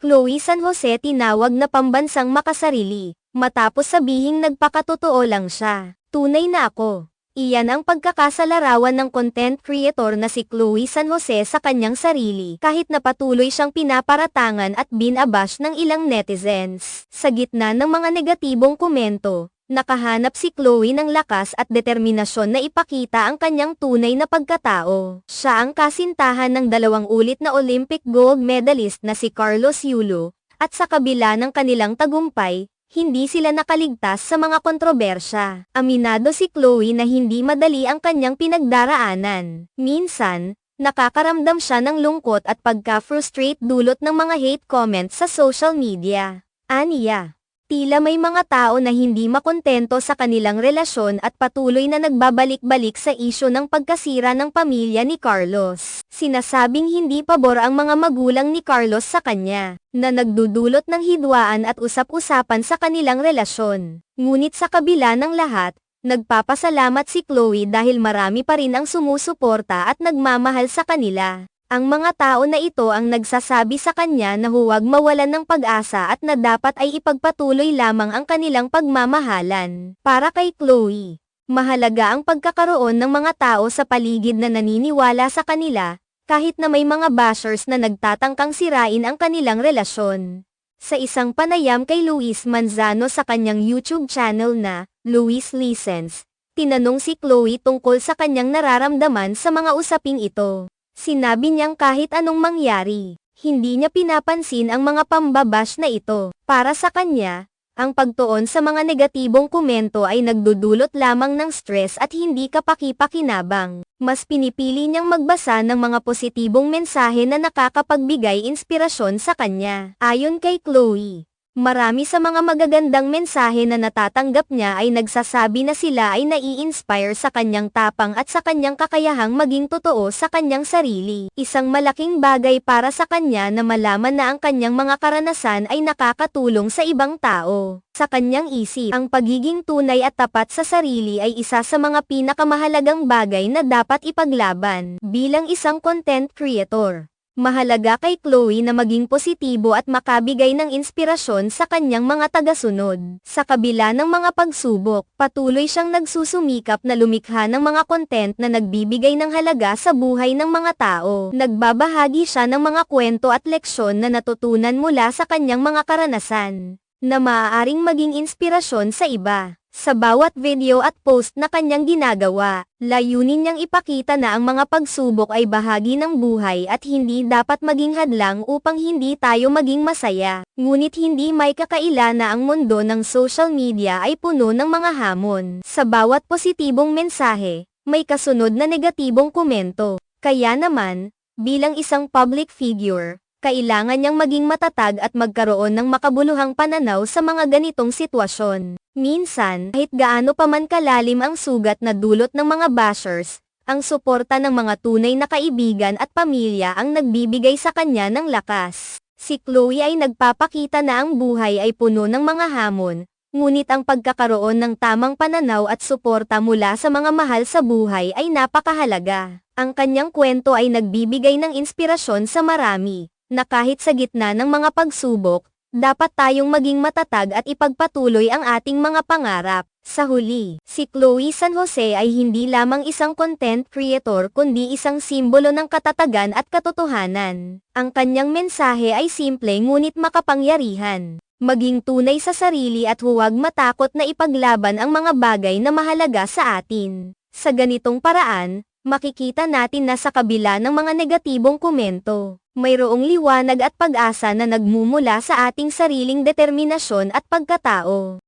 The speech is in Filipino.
Chloe San Jose tinawag na pambansang makasarili, matapos sabihing nagpakatotoo lang siya. Tunay na ako. Iyan ang pagkakasalarawan ng content creator na si Chloe San Jose sa kanyang sarili, kahit na patuloy siyang pinaparatangan at binabash ng ilang netizens. Sa gitna ng mga negatibong komento, nakahanap si Chloe ng lakas at determinasyon na ipakita ang kanyang tunay na pagkatao. Siya ang kasintahan ng 2 ulit na Olympic gold medalist na si Carlos Yulo, at sa kabila ng kanilang tagumpay, hindi sila nakaligtas sa mga kontrobersya. Aminado si Chloe na hindi madali ang kanyang pinagdaraanan. Minsan, nakakaramdam siya ng lungkot at pagka-frustrate dulot ng mga hate comments sa social media. Aniya, tila may mga tao na hindi makontento sa kanilang relasyon at patuloy na nagbabalik-balik sa isyu ng pagkasira ng pamilya ni Carlos. Sinasabing hindi pabor ang mga magulang ni Carlos sa kanya, na nagdudulot ng hidwaan at usap-usapan sa kanilang relasyon. Ngunit sa kabila ng lahat, nagpapasalamat si Chloe dahil marami pa rin ang sumusuporta at nagmamahal sa kanila. Ang mga tao na ito ang nagsasabi sa kanya na huwag mawalan ng pag-asa at na dapat ay ipagpatuloy lamang ang kanilang pagmamahalan. Para kay Chloe, mahalaga ang pagkakaroon ng mga tao sa paligid na naniniwala sa kanila, kahit na may mga bashers na nagtatangkang sirain ang kanilang relasyon. Sa isang panayam kay Luis Manzano sa kanyang YouTube channel na Luis Listens, tinanong si Chloe tungkol sa kanyang nararamdaman sa mga usaping ito. Sinabi niyang kahit anong mangyari, hindi niya pinapansin ang mga pambabash na ito. Para sa kanya, ang pagtuon sa mga negatibong komento ay nagdudulot lamang ng stress at hindi kapaki-pakinabang. Mas pinipili niyang magbasa ng mga positibong mensahe na nakakapagbigay inspirasyon sa kanya. Ayon kay Chloe, marami sa mga magagandang mensahe na natatanggap niya ay nagsasabi na sila ay nai-inspire sa kanyang tapang at sa kanyang kakayahang maging totoo sa kanyang sarili. Isang malaking bagay para sa kanya na malaman na ang kanyang mga karanasan ay nakakatulong sa ibang tao. Sa kanyang isip, ang pagiging tunay at tapat sa sarili ay isa sa mga pinakamahalagang bagay na dapat ipaglaban. Bilang isang content creator, mahalaga kay Chloe na maging positibo at makabigay ng inspirasyon sa kanyang mga tagasunod. Sa kabila ng mga pagsubok, patuloy siyang nagsusumikap na lumikha ng mga content na nagbibigay ng halaga sa buhay ng mga tao. Nagbabahagi siya ng mga kwento at leksyon na natutunan mula sa kanyang mga karanasan, na maaaring maging inspirasyon sa iba. Sa bawat video at post na kanyang ginagawa, layunin niyang ipakita na ang mga pagsubok ay bahagi ng buhay at hindi dapat maging hadlang upang hindi tayo maging masaya. Ngunit hindi may kakaila na ang mundo ng social media ay puno ng mga hamon. Sa bawat positibong mensahe, may kasunod na negatibong komento. Kaya naman, bilang isang public figure, kailangan niyang maging matatag at magkaroon ng makabuluhang pananaw sa mga ganitong sitwasyon. Minsan, kahit gaano pa man kalalim ang sugat na dulot ng mga bashers, ang suporta ng mga tunay na kaibigan at pamilya ang nagbibigay sa kanya ng lakas. Si Chloe ay nagpapakita na ang buhay ay puno ng mga hamon, ngunit ang pagkakaroon ng tamang pananaw at suporta mula sa mga mahal sa buhay ay napakahalaga. Ang kanyang kwento ay nagbibigay ng inspirasyon sa marami, na kahit sa gitna ng mga pagsubok, dapat tayong maging matatag at ipagpatuloy ang ating mga pangarap. Sa huli, si Chloe San Jose ay hindi lamang isang content creator kundi isang simbolo ng katatagan at katotohanan. Ang kanyang mensahe ay simple ngunit makapangyarihan. Maging tunay sa sarili at huwag matakot na ipaglaban ang mga bagay na mahalaga sa atin. Sa ganitong paraan, makikita natin na sa kabila ng mga negatibong komento, mayroong liwanag at pag-asa na nagmumula sa ating sariling determinasyon at pagkatao.